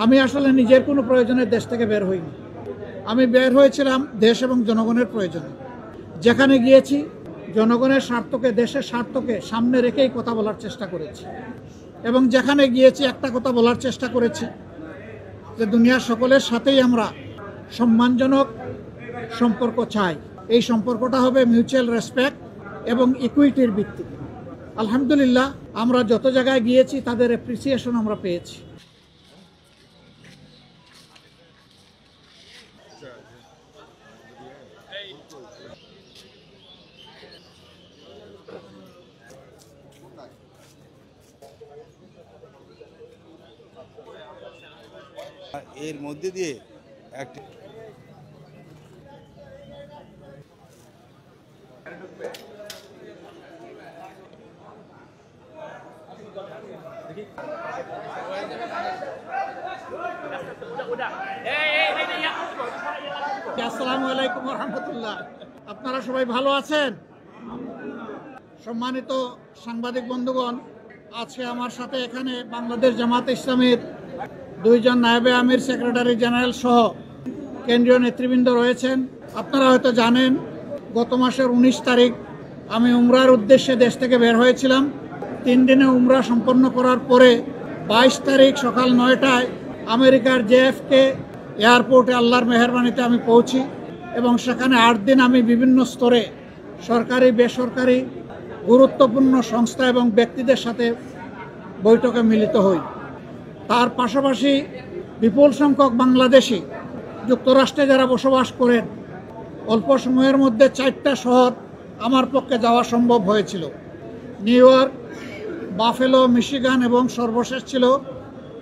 আমি আসলে নিজের কোনো প্রয়োজনে দেশ থেকে বের হইনি। আমি বের হয়েছিলাম দেশ এবং জনগণের প্রয়োজনে। যেখানে গিয়েছি জনগণের স্বার্থকে, দেশের স্বার্থকে সামনে রেখেই কথা বলার চেষ্টা করেছি। এবং যেখানে গিয়েছি একটা কথা বলার চেষ্টা করেছি যে দুনিয়ার সকলের সাথেই আমরা সম্মানজনক সম্পর্ক চাই। এই সম্পর্কটা হবে মিউচুয়াল রেসপেক্ট এবং ইকুইটির ভিত্তিতে। আলহামদুলিল্লাহ, আমরা যত জায়গায় গিয়েছি তাদের অ্যাপ্রিসিয়েশন আমরা পেয়েছি। এর মধ্যে দিয়ে একটা আসসালামু আলাইকুম ওয়া রাহমাতুল্লাহ। আপনারা সবাই ভালো আছেন? সম্মানিত সাংবাদিক বন্ধুগণ, আজকে আমার সাথে এখানে বাংলাদেশ জামাত ইসলামীর দুইজন নায়েবে আমির, সেক্রেটারি জেনারেল সহ কেন্দ্রীয় নেতৃবৃন্দ রয়েছেন। আপনারা হয়তো জানেন, গত মাসের 19 তারিখ আমি উমরার উদ্দেশ্যে দেশ থেকে বের হয়েছিলাম। 3 দিনে উমরা সম্পন্ন করার পরে 22 তারিখ সকাল 9টায় আমেরিকার JFK এয়ারপোর্টে আল্লাহর মেহেরবানিতে আমি পৌঁছি এবং সেখানে 8 দিন আমি বিভিন্ন স্তরে সরকারি, বেসরকারি, গুরুত্বপূর্ণ সংস্থা এবং ব্যক্তিদের সাথে বৈঠকে মিলিত হই। তার পাশাপাশি বিপুল সংখ্যক বাংলাদেশি যুক্তরাষ্ট্রে যারা বসবাস করেন, অল্প সময়ের মধ্যে 4টা শহর আমার পক্ষে যাওয়া সম্ভব হয়েছিল: নিউ ইয়র্ক, বাফেলো, মিশিগান এবং সর্বশেষ ছিল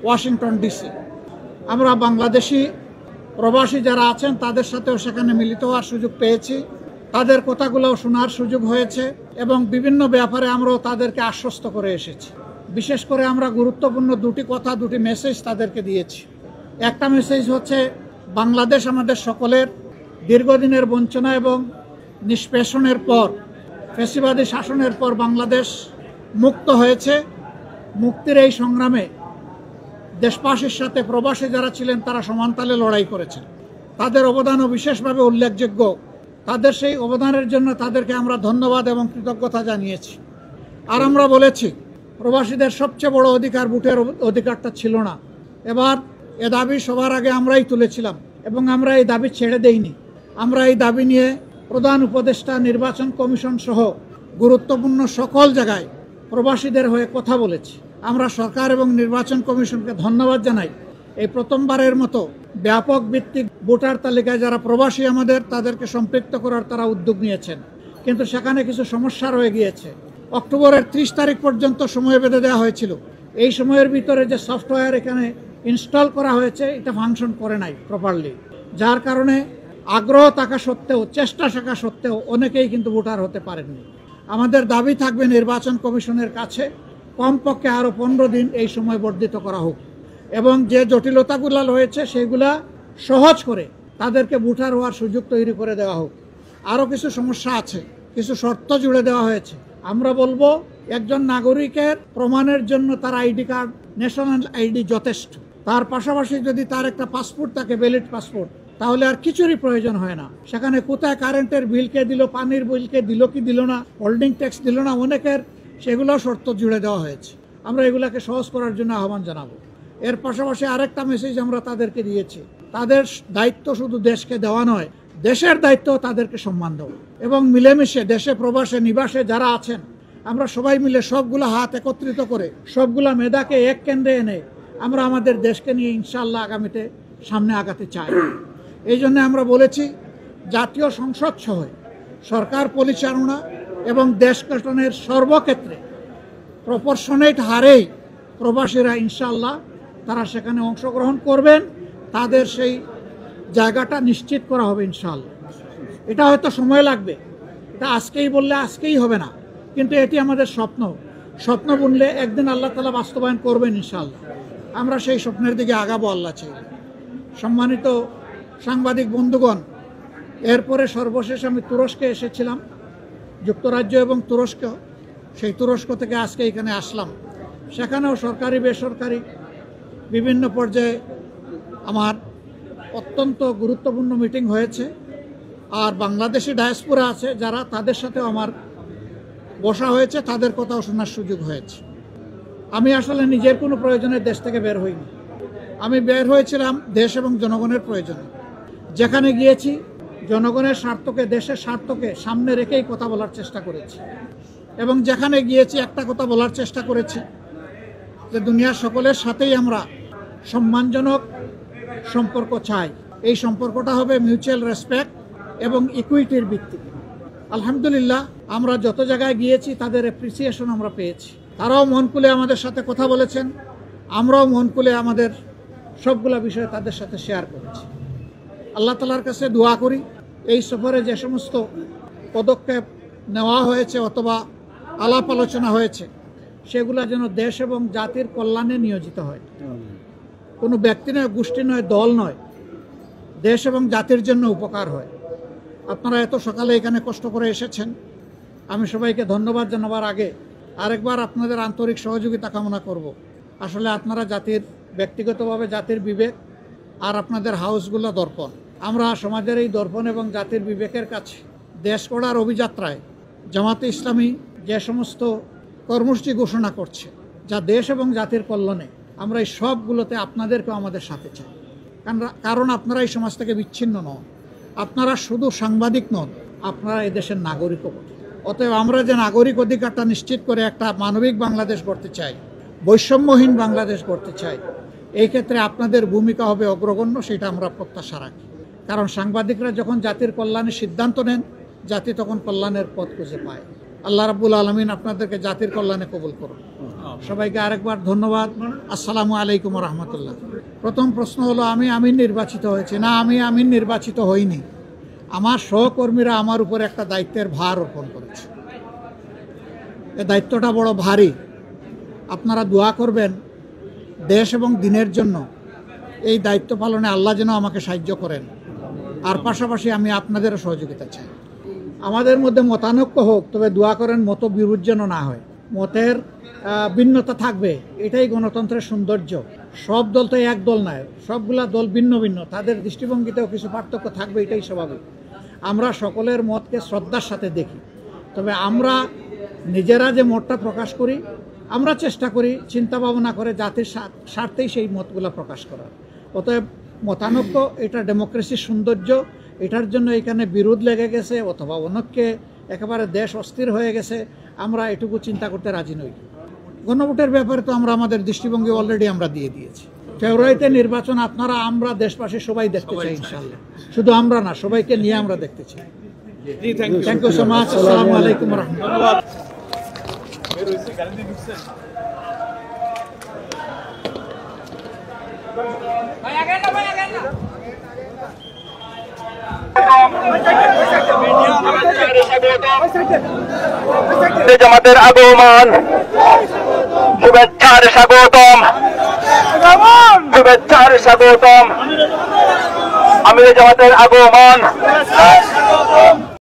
ওয়াশিংটন DC। আমরা বাংলাদেশি প্রবাসী যারা আছেন তাদের সাথেও সেখানে মিলিত হওয়ার সুযোগ পেয়েছি। তাদের কথাগুলোও শোনার সুযোগ হয়েছে এবং বিভিন্ন ব্যাপারে আমরাও তাদেরকে আশ্বস্ত করে এসেছি। বিশেষ করে আমরা গুরুত্বপূর্ণ 2টি কথা, 2টি মেসেজ তাদেরকে দিয়েছি। একটা মেসেজ হচ্ছে, বাংলাদেশ আমাদের সকলের দীর্ঘদিনের বঞ্চনা এবং নিষ্পেষণের পর, ফ্যাসিবাদী শাসনের পর বাংলাদেশ মুক্ত হয়েছে। মুক্তির এই সংগ্রামে দেশবাসীর সাথে প্রবাসী যারা ছিলেন তারা সমানতালে লড়াই করেছেন। তাদের অবদানও বিশেষভাবে উল্লেখযোগ্য। তাদের সেই অবদানের জন্য তাদেরকে আমরা ধন্যবাদ এবং কৃতজ্ঞতা জানিয়েছি। আর আমরা বলেছি, প্রবাসীদের সবচেয়ে বড় অধিকার ভোটের অধিকারটা ছিল না। এবার এ দাবি সবার আগে আমরাই তুলেছিলাম এবং আমরা এই দাবি ছেড়ে দেইনি। আমরা এই দাবি নিয়ে প্রধান উপদেষ্টা, নির্বাচন কমিশন সহ গুরুত্বপূর্ণ সকল জায়গায় প্রবাসীদের হয়ে কথা বলেছি। আমরা সরকার এবং নির্বাচন কমিশনকে ধন্যবাদ জানাই। এই প্রথমবারের মতো ব্যাপক ভিত্তিক ভোটার তালিকায় যারা প্রবাসী আমাদের, তাদেরকে সম্পৃক্ত করার তারা উদ্যোগ নিয়েছেন। কিন্তু সেখানে কিছু সমস্যা রয়ে গিয়েছে। অক্টোবরের 30 তারিখ পর্যন্ত সময় বেঁধে দেওয়া হয়েছিল। এই সময়ের ভিতরে যে সফটওয়্যার এখানে ইনস্টল করা হয়েছে, এটা ফাংশন করে নাই প্রপারলি, যার কারণে আগ্রহ থাকা সত্ত্বেও, চেষ্টা থাকা সত্ত্বেও অনেকেই কিন্তু ভোটার হতে পারেননি। আমাদের দাবি থাকবে নির্বাচন কমিশনের কাছে কমপক্ষে আরও 15 দিন এই সময় বর্ধিত করা হোক এবং যে জটিলতাগুলো রয়েছে সেগুলা সহজ করে তাদেরকে ভোটার হওয়ার সুযোগ তৈরি করে দেওয়া হোক। আরও কিছু সমস্যা আছে, কিছু শর্ত জুড়ে দেওয়া হয়েছে। আমরা বলবো, একজন নাগরিকের প্রমাণের জন্য তার আইডি কার্ড, ন্যাশনাল আইডি যথেষ্ট। তার পাশাপাশি যদি তার একটা পাসপোর্ট থাকে, ভ্যালিড পাসপোর্ট, তাহলে আর কিছুরই প্রয়োজন হয় না। সেখানে কোথায় কারেন্টের বিল কে দিল, পানির বিল কে দিল কি দিল না, হোল্ডিং ট্যাক্স দিল না, অনেকের সেগুলো শর্ত জুড়ে দেওয়া হয়েছে। আমরা এগুলাকে সহজ করার জন্য আহ্বান জানাবো। এর পাশাপাশি আরেকটা মেসেজ আমরা তাদেরকে দিয়েছি, তাদের দায়িত্ব শুধু দেশকে দেওয়া নয়, দেশের দায়িত্ব তাদেরকে সম্মান দেওয়া এবং মিলেমিশে দেশে, প্রবাসে, নিবাসে যারা আছেন, আমরা সবাই মিলে সবগুলা হাত একত্রিত করে, সবগুলা মেধাকে এক কেন্দ্রে এনে আমরা আমাদের দেশকে নিয়ে ইনশাআল্লাহ আগামীতে সামনে আগাতে চাই। এই জন্য আমরা বলেছি, জাতীয় সংসদ সহ সরকার পরিচালনা এবং দেশ গঠনের সর্বক্ষেত্রে প্রপোর্শনেট হারেই প্রবাসীরা ইনশাআল্লাহ তারা সেখানে অংশগ্রহণ করবেন। তাদের সেই জায়গাটা নিশ্চিত করা হবে ইনশাআল্লাহ। এটা হয়তো সময় লাগবে, এটা আজকেই বললে আজকেই হবে না, কিন্তু এটি আমাদের স্বপ্ন। স্বপ্ন বুনলে একদিন আল্লাহ তাআলা বাস্তবায়ন করবেন ইনশাআল্লাহ। আমরা সেই স্বপ্নের দিকে আগাবো আল্লাহ চাই। সম্মানিত সাংবাদিক বন্ধুগণ, এরপরে সর্বশেষ আমি তুরস্কে এসেছিলাম, যুক্তরাজ্য এবং তুরস্ক। সেই তুরস্ক থেকে আজকে এখানে আসলাম। সেখানেও সরকারি, বেসরকারি বিভিন্ন পর্যায়ে আমার অত্যন্ত গুরুত্বপূর্ণ মিটিং হয়েছে। আর বাংলাদেশি ডায়াসপোরা আছে যারা, তাদের সাথেও আমার বসা হয়েছে, তাদের কথাও শোনার সুযোগ হয়েছে। আমি আসলে নিজের কোনো প্রয়োজনে দেশ থেকে বের হইনি। আমি বের হয়েছিলাম দেশ এবং জনগণের প্রয়োজনে। যেখানে গিয়েছি জনগণের স্বার্থকে, দেশের স্বার্থকে সামনে রেখেই কথা বলার চেষ্টা করেছি। এবং যেখানে গিয়েছি একটা কথা বলার চেষ্টা করেছি যে দুনিয়ার সকলের সাথেই আমরা সম্মানজনক সম্পর্ক চাই। এই সম্পর্কটা হবে মিউচুয়াল রেসপেক্ট এবং ইকুইটির ভিত্তিতে। আলহামদুলিল্লাহ, আমরা যত জায়গায় গিয়েছি তাদের অ্যাপ্রিসিয়েশন আমরা পেয়েছি। তারাও মন খুলে আমাদের সাথে কথা বলেছেন, আমরাও মন খুলে আমাদের সবগুলা বিষয় তাদের সাথে শেয়ার করেছি। আল্লাহ তাআলার কাছে দোয়া করি এই সফরে যে সমস্ত পদক্ষেপ নেওয়া হয়েছে অথবা আলাপ আলোচনা হয়েছে সেগুলা যেন দেশ এবং জাতির কল্যাণে নিয়োজিত হয়। কোনো ব্যক্তি নয়, গোষ্ঠী নয়, দল নয়, দেশ এবং জাতির জন্য উপকার হয়। আপনারা এত সকালে এখানে কষ্ট করে এসেছেন, আমি সবাইকে ধন্যবাদ জানাবার আগে আরেকবার আপনাদের আন্তরিক সহযোগিতা কামনা করব। আসলে আপনারা জাতির, ব্যক্তিগতভাবে জাতির বিবেক, আর আপনাদের হাউসগুলো দর্পণ। আমরা সমাজের এই দর্পণ এবং জাতির বিবেকের কাছে দেশ গড়ার অভিযাত্রায় জামাতে ইসলামী যে সমস্ত কর্মসূচি ঘোষণা করছে যা দেশ এবং জাতির কল্যাণে, আমরা এই সবগুলোতে আপনাদেরকেও আমাদের সাথে চাই। কারণ আপনারা এই সমাজ থেকে বিচ্ছিন্ন নন, আপনারা শুধু সাংবাদিক নন, আপনারা এদেশের নাগরিকও। অতএব আমরা যে নাগরিক অধিকারটা নিশ্চিত করে একটা মানবিক বাংলাদেশ গড়তে চাই, বৈষম্যহীন বাংলাদেশ গড়তে চাই, এই ক্ষেত্রে আপনাদের ভূমিকা হবে অগ্রগণ্য, সেটা আমরা প্রত্যাশা রাখি। কারণ সাংবাদিকরা যখন জাতির কল্যাণের সিদ্ধান্ত নেন, জাতি তখন কল্যাণের পথ খুঁজে পায়। আল্লাহ রাব্বুল আলামিন আপনাদেরকে জাতির কল্যাণে কবুল করুন। সবাইকে আরেকবার ধন্যবাদ। আসসালামু আলাইকুম রহমতুল্লাহ। প্রথম প্রশ্ন হলো আমি আমির নির্বাচিত হয়েছি না, আমি আমির নির্বাচিত হইনি। আমার সহকর্মীরা আমার উপর একটা দায়িত্বের ভার অর্পণ করেছে। এই দায়িত্বটা বড় ভারী। আপনারা দোয়া করবেন দেশ এবং দিনের জন্য। এই দায়িত্ব পালনে আল্লাহ যেন আমাকে সাহায্য করেন। আর পাশাপাশি আমি আপনাদেরও সহযোগিতা চাই। আমাদের মধ্যে মতানৈক্য হোক, তবে দোয়া করেন মত বিরোধ যেন না হয়। মতের ভিন্নতা থাকবে, এটাই গণতন্ত্রের সৌন্দর্য। সব দল তো এক দল নয়, সবগুলা দল ভিন্ন ভিন্ন, তাদের দৃষ্টিভঙ্গিতেও কিছু পার্থক্য থাকবে, এটাই স্বাভাবিক। আমরা সকলের মতকে শ্রদ্ধার সাথে দেখি, তবে আমরা নিজেরা যে মতটা প্রকাশ করি, আমরা চেষ্টা করি চিন্তা ভাবনা করে জাতির স্বার্থেই সেই মতগুলো প্রকাশ করার। অতএব মতানৈক্য এটা ডেমোক্রেসির সৌন্দর্য। এটার জন্য এখানে বিরোধ লেগে গেছে অথবা অনেককে একেবারে দেশ অস্থির হয়ে গেছে, আমরা এটুকু চিন্তা করতে রাজি নই। গণভোটের ব্যাপারে তো আমরা আমাদের দৃষ্টিভঙ্গি অলরেডি আমরা দিয়ে দিয়েছি। ফেব্রুয়ারিতে নির্বাচন আপনারা, আমরা, দেশবাসী সবাই দেখতে চাই ইনশাআল্লাহ। শুধু আমরা না, সবাইকে নিয়ে আমরা দেখতে চাই। Thank you so much. আসসালামু আলাইকুম রহমতুল্লাহ। জামাতের আগমন, শুভেচ্ছার স্বাগতম, শুভেচ্ছার স্বাগতম। আমির জামাতের আগমন।